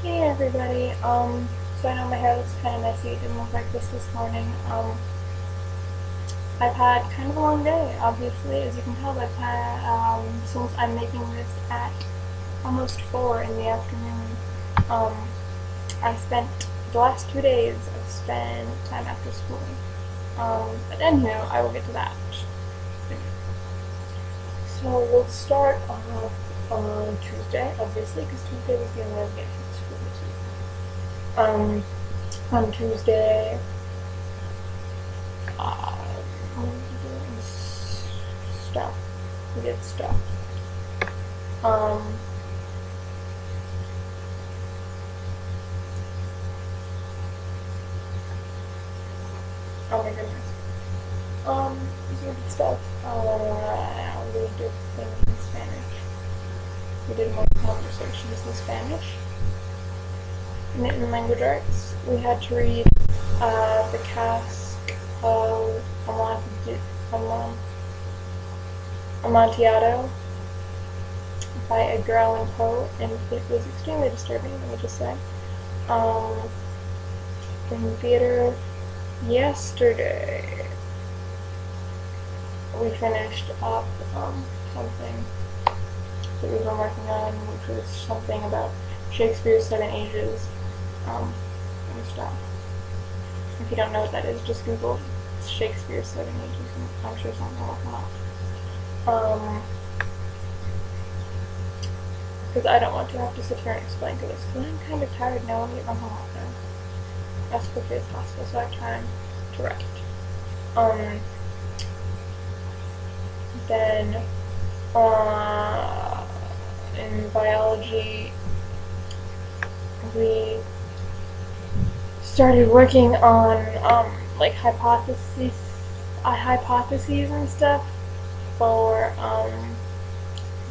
Hey everybody, so I know my hair looks kind of messy, it didn't look like this morning. I've had kind of a long day, obviously, as you can tell. I've had, since I'm making this at almost 4 in the afternoon. Um, I spent, the last 2 days, I've spent time after school. But anyhow, I will get to that. So we'll start off on Tuesday, obviously, because Tuesday was the only day I had school this week. On Tuesday, uh, stuff. We did stuff. Um, oh my goodness. So we did stuff. We did things in Spanish. We did more conversations in Spanish. In language arts, we had to read The Cask of Amontillado by Edgar Allan Poe, and it was extremely disturbing, let me just say. In theater, yesterday, we finished up something that we've been working on, which was something about Shakespeare's Seven Ages and stuff. If you don't know what that is, just Google Shakespeare's Seven Ages, and I'm sure something will come up. Because I don't want to have to sit here and explain to this, because I'm kind of tired now. I want to get my homework done as quickly as possible so I have time to write. Then, in biology, we started working on like hypotheses and stuff for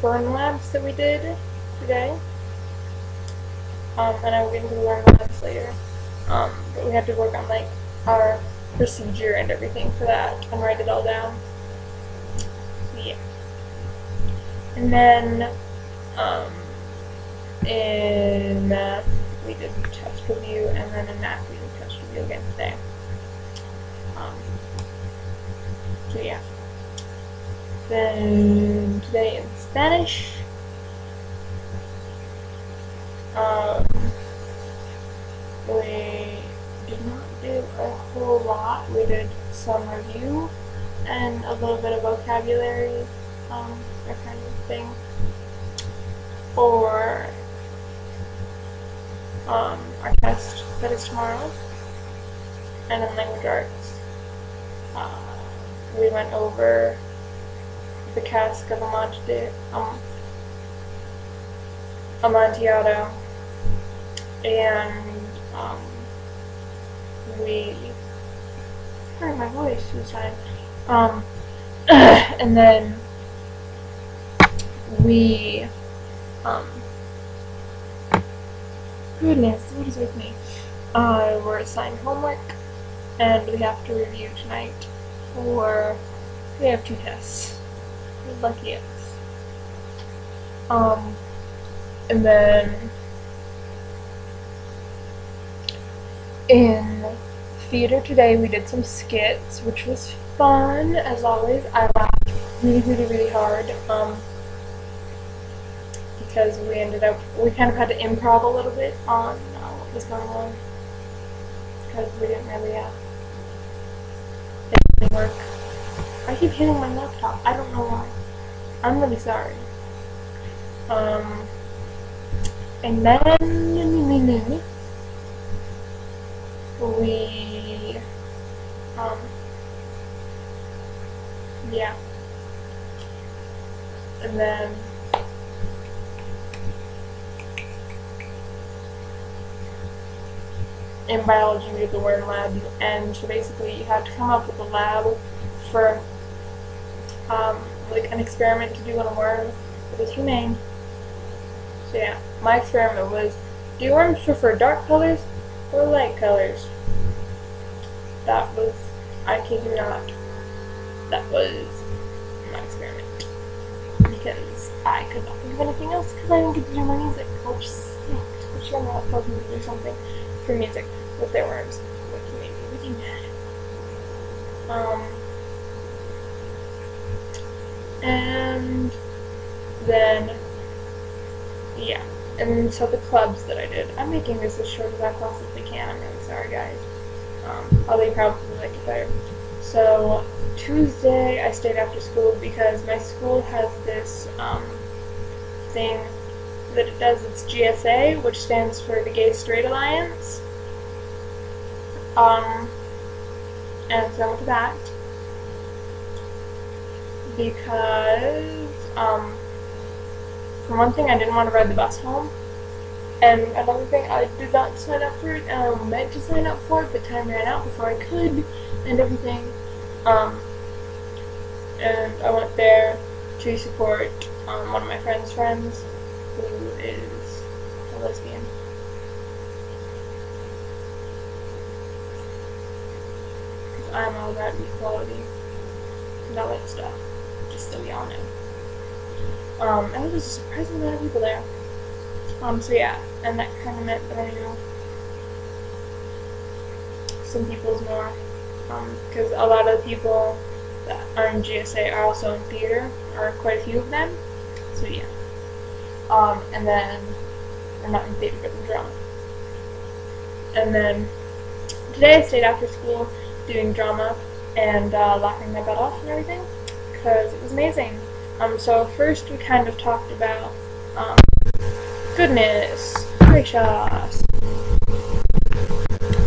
burn labs that we did today. And I will get into the burn labs later. But we had to work on like our procedure and everything for that and write it all down. So yeah. And then in math we did test review, and then in math we did test review again today. So yeah. Then today in Spanish, we did not do a whole lot. We did some review and a little bit of vocabulary, that kind of thing, for our test that is tomorrow. And in language arts, we went over The Cask of Amontillado, and we heard my voice this time. And then we goodness, what is with me? We're assigned homework, and we have to review tonight for, we have 2 tests. Lucky us. And then in theater today we did some skits, which was fun as always. I laughed really hard, because we kind of had to improv a little bit on what was going on, because we didn't really work. I keep hitting my laptop, I don't know why. I'm really sorry. And then we yeah. And then in biology we did the worm lab, and so basically you had to come up with a lab for like an experiment to do on a worm that was humane. So yeah, my experiment was, do worms prefer dark colors or light colors? That was, I kid you not, that was my experiment. Because I could not think of anything else, because I didn't get to do my music, which sucked, which next year I'm not hoping to do something for music with their words, which made me really mad. And then, yeah. And so the clubs that I did, I'm making this as short as I possibly can. I'm really sorry, guys. Although you probably like it better. So Tuesday I stayed after school because my school has this thing that it does. It's GSA, which stands for the Gay Straight Alliance. And so I went to that because for one thing I didn't want to ride the bus home. And another thing, I did not sign up for it, and I meant to sign up for it, but time ran out before I could, and everything. And I went there to support one of my friend's friends, who is a lesbian. Because I'm all about equality and all that stuff, just so y'all know. And there was a surprising amount of people there. So yeah, and that kind of meant that I knew some people's more, because a lot of the people that are in GSA are also in theater, or quite a few of them, so yeah. And then, they're not in theater, but in drama. And then, today I stayed after school doing drama, and laughing my butt off and everything, because it was amazing. So first we kind of talked about, goodness gracious,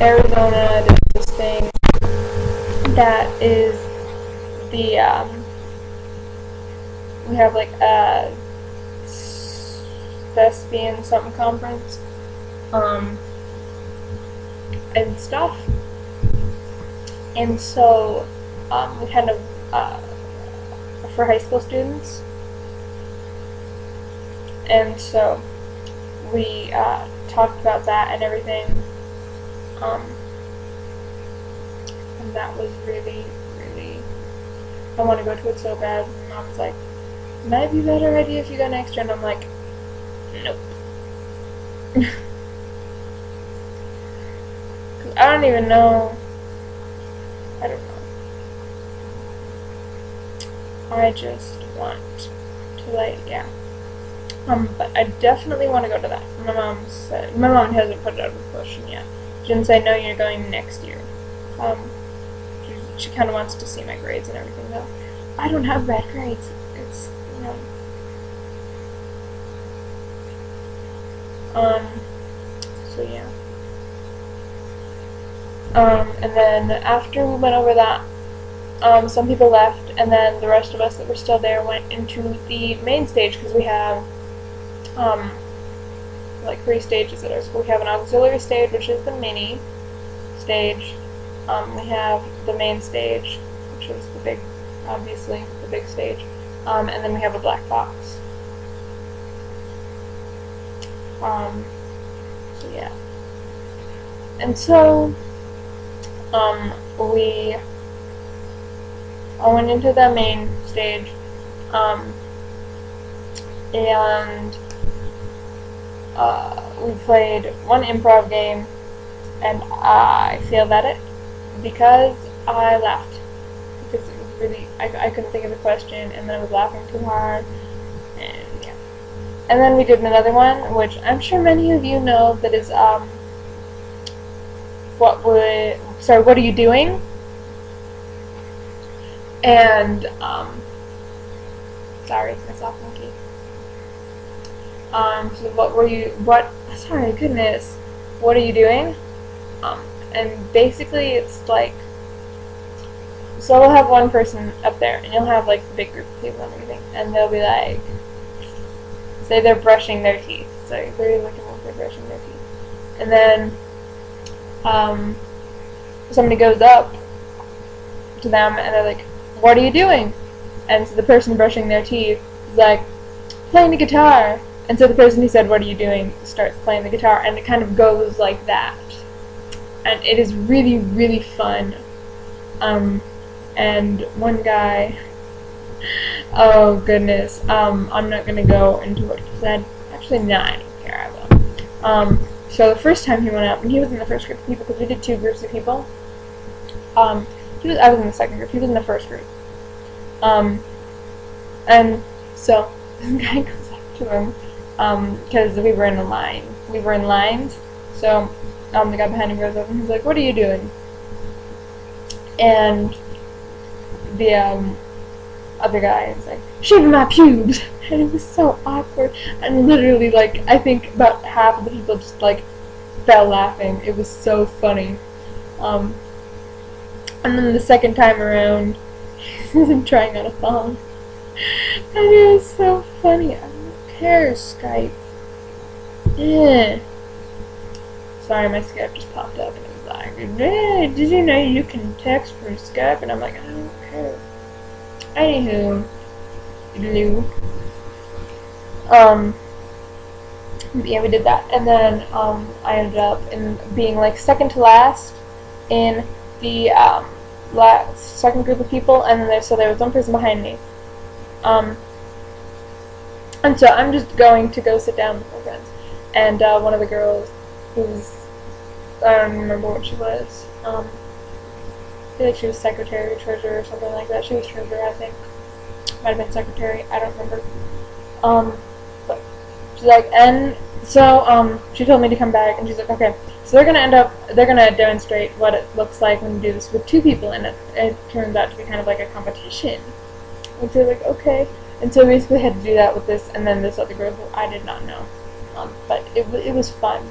Arizona does this thing that is the, we have like a thespian something conference, and stuff, and so, we kind of, for high school students, and so we talked about that and everything, and that was really, I want to go to it so bad. And Mom was like, might be a better idea if you go next year, and I'm like, nope. Cause I don't even know, I don't know. I just want to, like, yeah. But I definitely want to go to that. My mom hasn't put it out of the question yet. She didn't say, no, you're going next year. She kind of wants to see my grades and everything, though. I don't have bad grades. It's, you know. So yeah. And then after we went over that, some people left, and then the rest of us that were still there went into the main stage, because we have like 3 stages at our school. We have an auxiliary stage, which is the mini stage. We have the main stage, which is the big, obviously, the big stage. And then we have a black box. So yeah. And so, I went into the main stage, and we played one improv game, and I failed at it because I laughed. Because it was really, I couldn't think of a question, and then I was laughing too hard, and yeah. And then we did another one, which I'm sure many of you know, that is, what are you doing? And, sorry, my soft monkey. So what are you doing? And basically it's like, so we'll have one person up there, and you'll have like the big group of people and everything, and they'll be like, say they're brushing their teeth, so they're looking like they're brushing their teeth, and then, somebody goes up to them, and they're like, what are you doing? And so the person brushing their teeth is like, playing the guitar. And so the person who said, what are you doing, starts playing the guitar, and it kind of goes like that. And it is really, really fun. And one guy, oh goodness, I'm not going to go into what he said. Actually, no, I don't care, I will. So the first time he went up, and he was in the first group of people because we did 2 groups of people. I was in the second group. He was in the first group. And so this guy goes up to him because we were in a line. We were in lines. So the guy behind him goes up and he's like, "What are you doing?" And the other guy is like, "Shaving my pubes." And it was so awkward. And literally, like, I think about half of the people just like fell laughing. It was so funny. And then the second time around, he's trying on a thong. And it was so funny. I don't care, Skype. Yeah. Sorry, my Skype just popped up and it was like, "Hey, did you know you can text from Skype?" And I'm like, I don't care. Anywho, yeah, we did that, and then I ended up in being like second to last in the second group of people, and then there was one person behind me. And so I'm just going to go sit down with my friends, and one of the girls who's, I don't remember what she was. I feel like she was secretary or treasurer or something like that. She was treasurer, I think. Might have been secretary. I don't remember. But she's like, and so she told me to come back, and she's like, okay, so they're gonna demonstrate what it looks like when you do this with 2 people, and it turns out to be kind of like a competition. And so like, okay, and so we basically had to do that with this, and then this other girl who I did not know, but it was fun.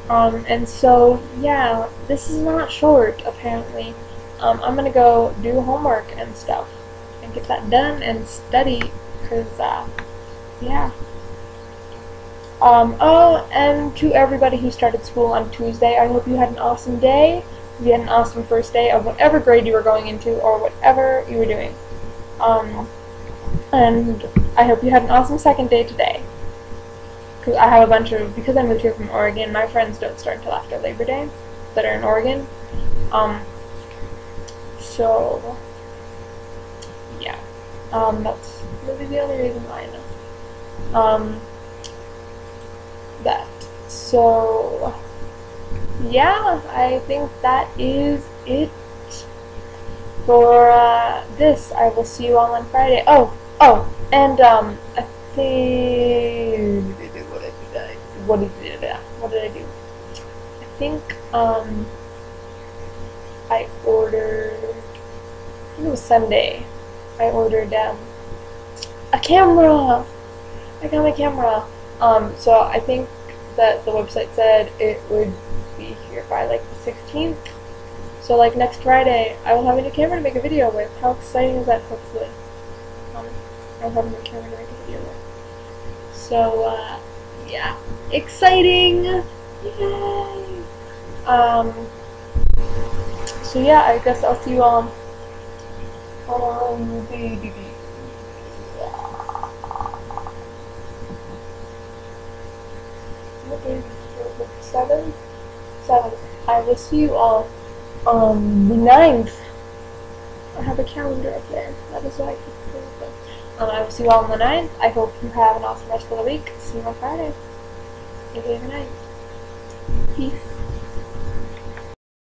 And so, yeah, this is not short, apparently. I'm gonna go do homework and stuff, and get that done, and study, because, yeah. Oh, and to everybody who started school on Tuesday, I hope you had an awesome day. You had an awesome first day of whatever grade you were going into, or whatever you were doing. And I hope you had an awesome second day today. Because I have because I moved here from Oregon, my friends don't start until after Labor Day that are in Oregon. So, yeah. That's really the only reason why I know. That. So, yeah, I think that is it for this. I will see you all on Friday. Oh, and I think, what did I do? I think I ordered, I think it was Sunday. I ordered a camera. I got my camera. So I think that the website said it would be here by like the 16th. So like next Friday, I will have a new camera to make a video with. How exciting is that? Hopefully, I'll have a new camera to make a video with. So yeah, exciting! Yay! So yeah, I guess I'll see you all on the 7th. I will see you all on the 9th. I have a calendar up there. That is why I keep doing it. I will see you all on the 9th. I hope you have an awesome rest of the week. See you on Friday. Good night. Peace.